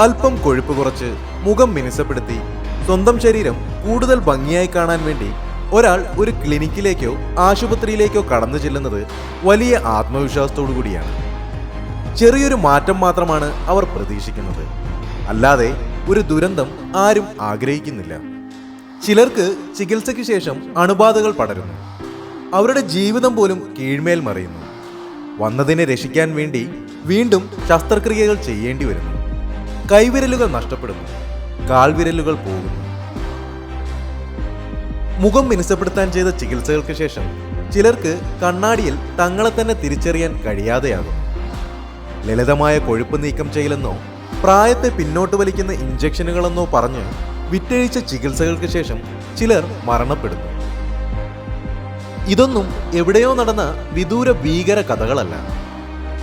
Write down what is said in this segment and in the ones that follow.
അല്പം കൊഴുപ്പ് കുറച്ച് മുഖം മിനുസപ്പെടുത്തി സ്വന്തം ശരീരം കൂടുതൽ ഭംഗിയായി കാണാൻ വേണ്ടി ഒരാൾ ഒരു ക്ലിനിക്കിലേക്കോ ആശുപത്രിയിലേക്കോ കടന്നു ചെല്ലുന്നത് വലിയ ആത്മവിശ്വാസത്തോടു കൂടിയാണ്. ചെറിയൊരു മാറ്റം മാത്രമാണ് അവർ പ്രതീക്ഷിക്കുന്നത്, അല്ലാതെ ഒരു ദുരന്തം ആരും ആഗ്രഹിക്കുന്നില്ല. ചിലർക്ക് ചികിത്സയ്ക്ക് ശേഷം അണുബാധകൾ പടരുന്നു, അവരുടെ ജീവിതം പോലും കീഴ്മേൽ മറിയുന്നു. വന്നതിനെ രക്ഷിക്കാൻ വേണ്ടി വീണ്ടും ശസ്ത്രക്രിയകൾ ചെയ്യേണ്ടി വരുന്നു. കൈവിരലുകൾ നഷ്ടപ്പെടുന്നു, കാൽവിരലുകൾ പോകുന്നു. മുഖം മിനുസപ്പെടുത്താൻ ചെയ്ത ചികിത്സകൾക്ക് ശേഷം ചിലർക്ക് കണ്ണാടിയിൽ തങ്ങളെ തന്നെ തിരിച്ചറിയാൻ കഴിയാതെയാകും. ലളിതമായ കൊഴുപ്പ് നീക്കം ചെയ്യലെന്നോ പ്രായത്തെ പിന്നോട്ട് വലിക്കുന്ന ഇഞ്ചക്ഷനുകളെന്നോ പറഞ്ഞ് വിറ്റഴിച്ച ചികിത്സകൾക്ക് ശേഷം ചിലർ മരണപ്പെടുന്നു. ഇതൊന്നും എവിടെയോ നടന്ന വിദൂര ഭീകര കഥകളല്ല.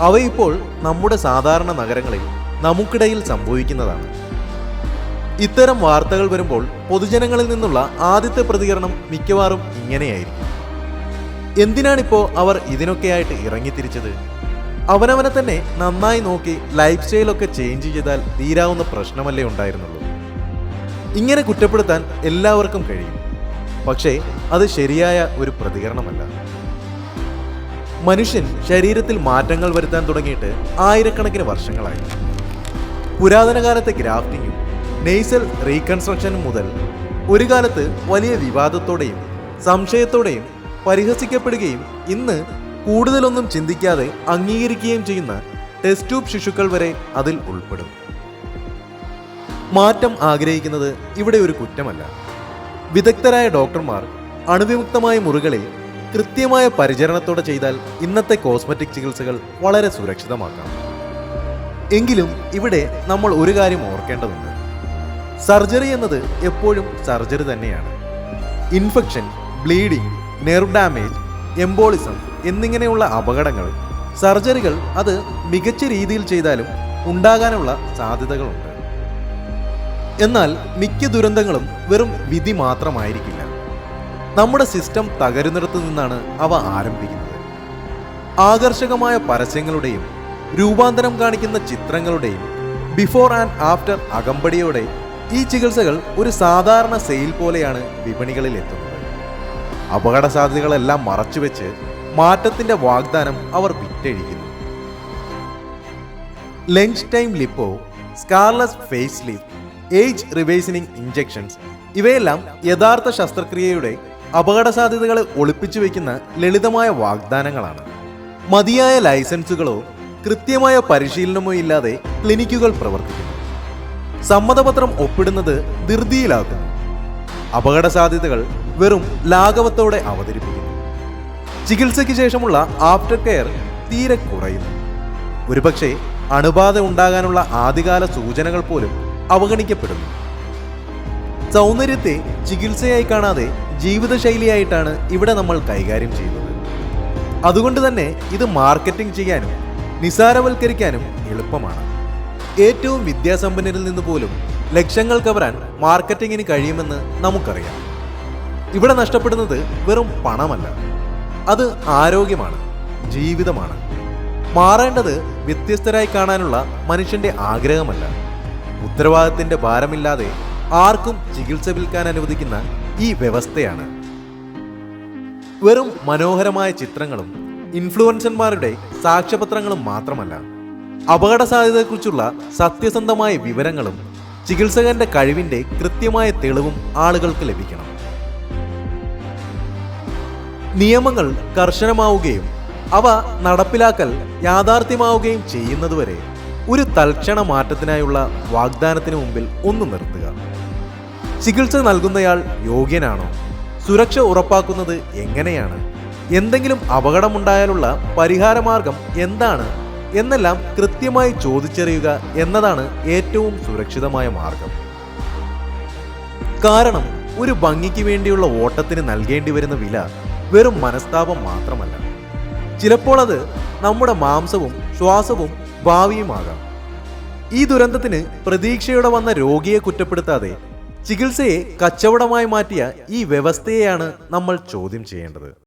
അവയിപ്പോൾ നമ്മുടെ സാധാരണ നഗരങ്ങളിൽ നമുക്കിടയിൽ സംഭവിക്കുന്നതാണ്. ഇത്തരം വാർത്തകൾ വരുമ്പോൾ പൊതുജനങ്ങളിൽ നിന്നുള്ള ആദ്യത്തെ പ്രതികരണം മിക്കവാറും ഇങ്ങനെയായിരിക്കും: എന്തിനാണിപ്പോൾ അവർ ഇതിനൊക്കെയായിട്ട് ഇറങ്ങിത്തിരിച്ചത്? അവനവനെ തന്നെ നന്നായി നോക്കി ലൈഫ് സ്റ്റൈലൊക്കെ ചേഞ്ച് ചെയ്താൽ തീരാവുന്ന പ്രശ്നമല്ലേ ഉണ്ടായിരുന്നുള്ളൂ. ഇങ്ങനെ കുറ്റപ്പെടുത്താൻ എല്ലാവർക്കും കഴിയും, പക്ഷേ അത് ശരിയായ ഒരു പ്രതികരണമല്ല. മനുഷ്യൻ ശരീരത്തിൽ മാറ്റങ്ങൾ വരുത്താൻ തുടങ്ങിയിട്ട് ആയിരക്കണക്കിന് വർഷങ്ങളായി. പുരാതന കാലത്തെ ഗ്രാഫ്റ്റിങ്ങും നെയ്സൽ റീകൺസ്ട്രക്ഷനും മുതൽ ഒരു കാലത്ത് വലിയ വിവാദത്തോടെയും സംശയത്തോടെയും പരിഹസിക്കപ്പെടുകയും ഇന്ന് കൂടുതലൊന്നും ചിന്തിക്കാതെ അംഗീകരിക്കുകയും ചെയ്യുന്ന ടെസ്റ്റ് ട്യൂബ് ശിശുക്കൾ വരെ അതിൽ ഉൾപ്പെടും. മാറ്റം ആഗ്രഹിക്കുന്നത് ഇവിടെ ഒരു കുറ്റമല്ല. വിദഗ്ധരായ ഡോക്ടർമാർ അണുവിമുക്തമായ മുറികളിൽ കൃത്യമായ പരിചരണത്തോടെ ചെയ്താൽ ഇന്നത്തെ കോസ്മെറ്റിക് ചികിത്സകൾ വളരെ സുരക്ഷിതമാക്കാം. എങ്കിലും ഇവിടെ നമ്മൾ ഒരു കാര്യം ഓർക്കേണ്ടതുണ്ട്: സർജറി എന്നത് എപ്പോഴും സർജറി തന്നെയാണ്. Infection, bleeding, nerve damage, embolism എന്നിങ്ങനെയുള്ള അപകടങ്ങൾ സർജറികൾ അത് മികച്ച രീതിയിൽ ചെയ്താലും ഉണ്ടാകാനുള്ള സാധ്യതകളുണ്ട്. എന്നാൽ മിക്ക ദുരന്തങ്ങളും വെറും വിധി മാത്രമായിരിക്കില്ല. നമ്മുടെ സിസ്റ്റം തകരുന്നിടത്തു നിന്നാണ് അവ ആരംഭിക്കുന്നത്. ആകർഷകമായ പരസ്യങ്ങളുടെയും രൂപാന്തരം കാണിക്കുന്ന ചിത്രങ്ങളുടെയും ബിഫോർ ആൻഡ് ആഫ്റ്റർ അകമ്പടിയോടെ ഈ ചികിത്സകൾ ഒരു സാധാരണ സെയിൽ പോലെയാണ് വിപണികളിൽ എത്തുന്നത്. അപകട സാധ്യതകളെല്ലാം മറച്ചുവെച്ച് മാറ്റത്തിന്റെ വാഗ്ദാനം അവർ വിറ്റഴിക്കുന്നു. Lunchtime lipo, scarless facelift, age reversing injections ഇവയെല്ലാം യഥാർത്ഥ ശസ്ത്രക്രിയയുടെ അപകട സാധ്യതകളെ ഒളിപ്പിച്ചു വയ്ക്കുന്ന ലളിതമായ വാഗ്ദാനങ്ങളാണ്. മതിയായ ലൈസൻസുകളോ കൃത്യമായ പരിശീലനമോ ഇല്ലാതെ ക്ലിനിക്കുകൾ പ്രവർത്തിക്കുന്നു. സമ്മതപത്രം ഒപ്പിടുന്നത് ധൃതിയിലാക്കുന്നു. അപകട സാധ്യതകൾ വെറും ലാഘവത്തോടെ അവതരിപ്പിക്കുന്നു. ചികിത്സയ്ക്ക് ശേഷമുള്ള ആഫ്റ്റർ കെയർ തീരെ കുറയുന്നു. ഒരുപക്ഷെ അണുബാധ ഉണ്ടാകാനുള്ള ആദ്യകാല സൂചനകൾ പോലും അവഗണിക്കപ്പെടുന്നു. സൗന്ദര്യത്തെ ചികിത്സയായി കാണാതെ ജീവിതശൈലിയായിട്ടാണ് ഇവിടെ നമ്മൾ കൈകാര്യം ചെയ്യുന്നത്. അതുകൊണ്ട് തന്നെ ഇത് മാർക്കറ്റിംഗ് ചെയ്യാനും നിസാരവൽക്കരിക്കാനും എളുപ്പമാണ്. ഏറ്റവും വിദ്യാസമ്പന്നരിൽ നിന്ന് പോലും ലക്ഷങ്ങൾ കവരാൻ മാർക്കറ്റിങ്ങിന് കഴിയുമെന്ന് നമുക്കറിയാം. ഇവിടെ നഷ്ടപ്പെടുന്നത് വെറും പണമല്ല, അത് ആരോഗ്യമാണ്, ജീവിതമാണ്. മാറേണ്ടത് വ്യത്യസ്തരായി കാണാനുള്ള മനുഷ്യന്റെ ആഗ്രഹമല്ല, ഉത്തരവാദിത്തത്തിന്റെ ഭാരമില്ലാതെ ആർക്കും ചികിത്സ വിൽക്കാൻ അനുവദിക്കുന്ന ഈ വ്യവസ്ഥയാണ്. വെറും മനോഹരമായ ചിത്രങ്ങളും ഇൻഫ്ലുവൻസർമാരുടെ സാക്ഷ്യപത്രങ്ങളും മാത്രമല്ല, അപകട സാധ്യതയെക്കുറിച്ചുള്ള സത്യസന്ധമായ വിവരങ്ങളും ചികിത്സകന്റെ കഴിവിന്റെ കൃത്യമായ തെളിവും ആളുകൾക്ക് ലഭിക്കണം. നിയമങ്ങൾ കർശനമാവുകയും അവ നടപ്പിലാക്കൽ യാഥാർത്ഥ്യമാവുകയും ചെയ്യുന്നതുവരെ ഒരു തൽക്ഷണ മാറ്റത്തിനായുള്ള വാഗ്ദാനത്തിന് മുമ്പിൽ ഒന്ന് നിർത്തുക. ചികിത്സ നൽകുന്നയാൾ യോഗ്യനാണോ? സുരക്ഷ ഉറപ്പാക്കുന്നത് എങ്ങനെയാണ്? എന്തെങ്കിലും അപകടമുണ്ടായാലുള്ള പരിഹാരമാർഗം എന്താണ് എന്നെല്ലാം കൃത്യമായി ചോദിച്ചറിയുക എന്നതാണ് ഏറ്റവും സുരക്ഷിതമായ മാർഗം. കാരണം ഒരു ഭംഗിക്ക് വേണ്ടിയുള്ള ഓട്ടത്തിന് നൽകേണ്ടി വരുന്ന വില വെറും മനസ്താപം മാത്രമല്ല. ചിലപ്പോൾ അത് നമ്മുടെ മാംസവും ശ്വാസവും ഭാവിയുമാകാം. ഈ ദുരന്തത്തിന് പ്രതീക്ഷയോടെ വന്ന രോഗിയെ കുറ്റപ്പെടുത്താതെ ചികിത്സയെ കച്ചവടമായി മാറ്റിയ ഈ വ്യവസ്ഥയെയാണ് നമ്മൾ ചോദ്യം ചെയ്യേണ്ടത്.